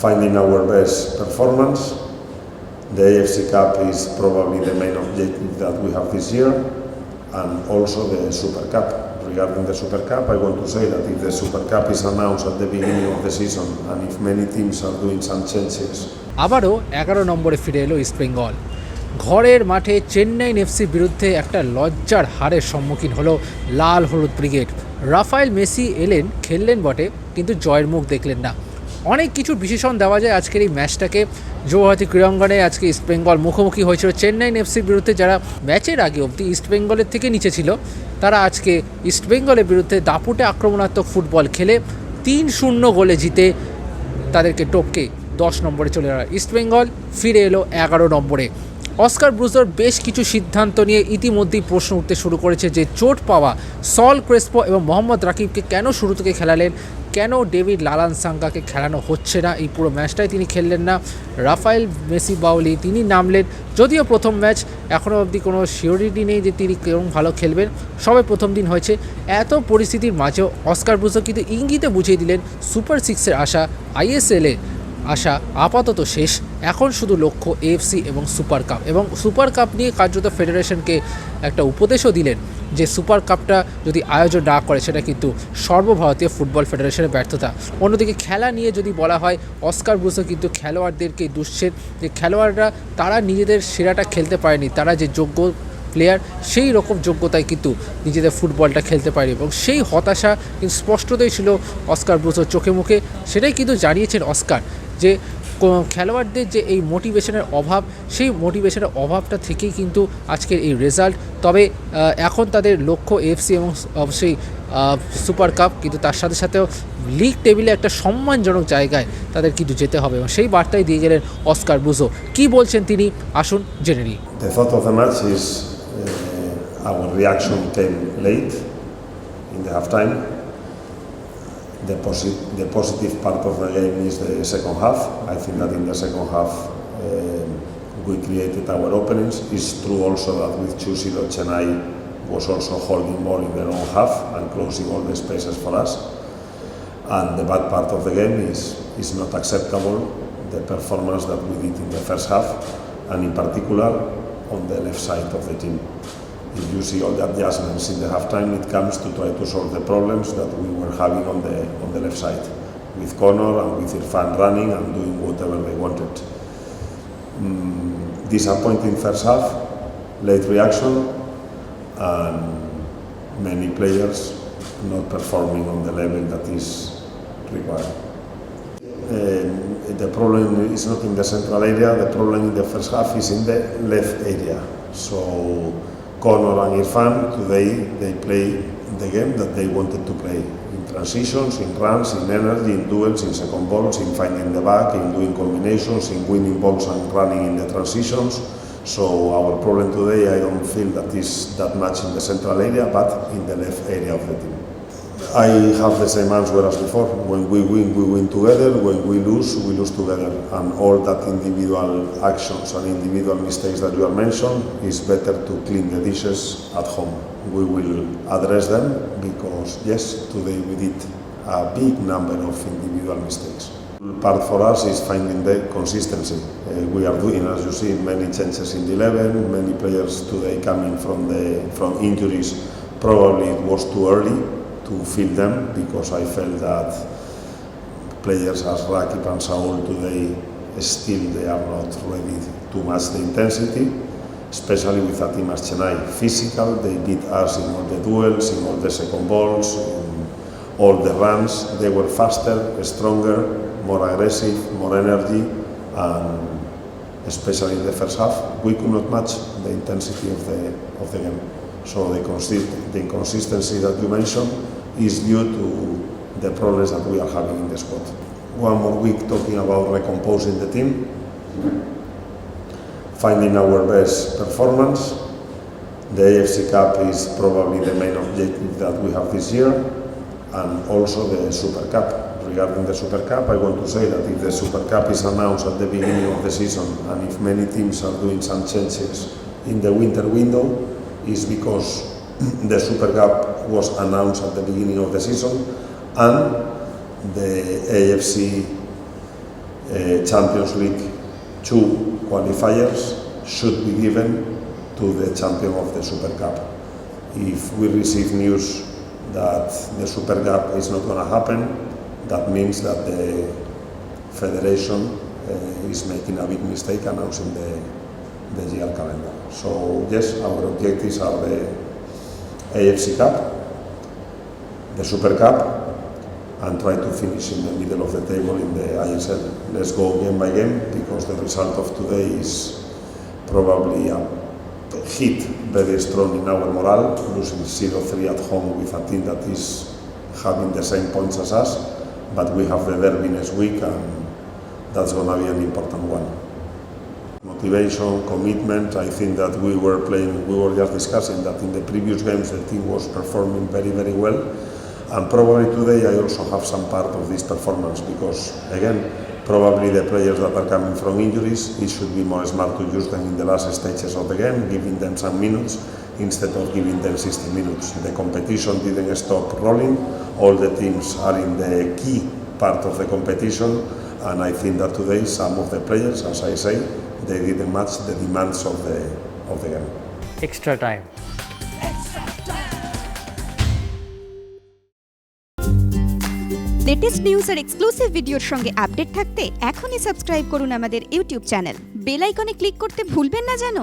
finding our best performance. The AFC Cup is probably the main objective that we have this year, and also the Super Cup. Regarding the Super Cup, I want to say that if the Super Cup is announced at the beginning of the season and if many teams are doing some changes. আবারও 11 নম্বরে ফিরে এলো ইস্টবেঙ্গল। ঘরের মাঠে চেন্নাই এফসির বিরুদ্ধে একটা লজ্জার হারের সম্মুখীন হলো লাল হলুদ ব্রিগেড। রাফায়েল মেসি এলেন, খেললেন বটে, কিন্তু জয়ের মুখ দেখলেন না। অনেক কিছু বিশেষণ দেওয়া যায় আজকের এই ম্যাচটাকে। জওহরলাল ক্রীড়াঙ্গনে আজকে ইস্টবেঙ্গল মুখোমুখি হয়েছিল চেন্নাই এফসির বিরুদ্ধে, যারা ম্যাচের আগে অবধি ইস্টবেঙ্গলের থেকে নিচে ছিল। তারা আজকে ইস্টবেঙ্গলের বিরুদ্ধে দাপুটে আক্রমণাত্মক ফুটবল খেলে 3-0 গোলে জিতে তাদেরকে টপকে 10 নম্বরে চলে আসে ইস্টবেঙ্গল। ফিরে এলো 11 নম্বরে। অস্কার ব্রুজোর বেশ কিছু সিদ্ধান্ত নিয়ে ইতিমধ্যেই প্রশ্ন উঠতে শুরু করেছে যে চোট পাওয়া সল ক্রেসপো এবং মোহাম্মদ রাকিবকে কেন শুরু থেকে খেলালেন, কেন ডেভিড লালানসাঙ্গাকে খেলানো হচ্ছে না, এই পুরো ম্যাচটাই তিনি খেললেন না। রাফায়েল মেসি বাউলি তিনি নামলেন, যদিও প্রথম ম্যাচ, এখনও অবধি কোনো সিওরিটি নেই যে তিনি কেমন ভালো খেলবেন, সবে প্রথম দিন হয়েছে। এত পরিস্থিতির মাঝেও অস্কার ব্রুজো কিন্তু ইঙ্গিতে বুঝিয়ে দিলেন সুপার সিক্সের আশা, আইএসএলে আশা আপাতত শেষ। এখন শুধু লক্ষ্য এএফসি এবং সুপার কাপ, এবং সুপার কাপ নিয়ে কার্যত ফেডারেশনকে একটা উপদেশও দিলেন যে সুপার কাপটা যদি আয়োজন না করে সেটা কিন্তু সর্বভারতীয় ফুটবল ফেডারেশনের ব্যর্থতা। অন্যদিকে খেলা নিয়ে যদি বলা হয়, অস্কার ব্রুজো কিন্তু খেলোয়াড়দেরকে দুষছেন যে খেলোয়াড়রা তারা নিজেদের সেরাটা খেলতে পারেনি, তারা যে যোগ্য প্লেয়ার সেই রকম যোগ্যতায় কিন্তু নিজেদের ফুটবলটা খেলতে পারে, এবং সেই হতাশা কিন্তু স্পষ্টতই ছিল অস্কার ব্রুজোর চোখে মুখে। সেটাই কিন্তু জানিয়েছেন অস্কার যে খেলোয়াড়দের যে এই মোটিভেশনের অভাব, সেই মোটিভেশনের অভাবটা থেকেই কিন্তু আজকের এই রেজাল্ট। তবে এখন তাদের লক্ষ্য এএফসি এবং অবশ্যই সুপার কাপ, কিন্তু তার সাথে সাথেও লিগ টেবিলে একটা সম্মানজনক জায়গায় তাদের কিন্তু যেতে হবে, এবং সেই বার্তাই দিয়ে গেলেন অস্কার ব্রুজো। কী বলছেন তিনি, আসুন জেনে নিই। The thought of the match is our reaction came late in the halftime. The positive part of the game is the second half. I think that in the second half we created our openings. It's true also that with Chusilo, Chennai was also holding more in their own half and closing all the spaces for us. And the bad part of the game is not acceptable, the performance that we did in the first half, and in particular on the left side of the team. If you see all the adjustments in the halftime, it comes to try to solve the problems that we were having on the left side, with Connor and with Irfan running and doing whatever they wanted. Disappointing first half, late reaction, and many players not performing on the level that is required. The problem is not in the central area, the problem in the first half is in the left area. So Connor and Irfan today they play the game that they wanted to play, in transitions, in runs, in energy, in duels, in second balls, in finding the back, in doing combinations, in winning balls and running in the transitions. So our problem today, I don't feel that is that much in the central area, but in the left area of the team. I have the same answer as before. When we win together. When we lose together. And all that individual actions and individual mistakes that you are mentioned, is better to clean the dishes at home. We will address them because, yes, today we did a big number of individual mistakes. Part for us is finding the consistency. We are doing, as you see, many changes in the 11, many players today coming from injuries. Probably it was too early to fill them, because I felt that players as Rakip and Saul today still they are not ready to match the intensity, especially with a team as Chennai. Physical, they beat us in all the duels, in all the second balls, in all the runs. They were faster, stronger, more aggressive, more energy, and especially in the first half, we could not match the intensity of the game. So the inconsistency that you mentioned is due to the problems that we are having in the squad. One more week talking about recomposing the team, finding our best performance. The AFC Cup is probably the main objective that we have this year, and also the Super Cup. Regarding the Super Cup, I want to say that if the Super Cup is announced at the beginning of the season, and if many teams are doing some changes in the winter window, is because the Super Cup was announced at the beginning of the season, and the AFC Champions League 2 qualifiers should be given to the champion of the Super Cup. If we receive news that the Super Cup is not going to happen, that means that the federation is making a big mistake announcing the GL calendar. So yes, our objectives are the AFC Cup, the Super Cup, and try to finish in the middle of the table in the ISL. Let's go game by game, because the result of today is probably a hit very strong in our morale, losing 0-3 at home with a team that is having the same points as us, but we have the derby next week, and that's going to be an important one. Motivation, commitment. I think that we were just discussing that in the previous games the team was performing very, very well, and probably today I also have some part of this performance, because again, probably the players that are coming from injuries, it should be more smart to use them in the last stages of the game, giving them some minutes instead of giving them 60 minutes. The competition didn't stop rolling. All the teams are in the key part of the competition, and I think that today some of the players, as I say, they didn't match the demands of the game. Extra time. Latest news আর exclusive ভিডিওর সঙ্গে update থাকতে এখনই subscribe করুন আমাদের YouTube channel. Bell আইকনে click করতে ভুলবেন না যেন।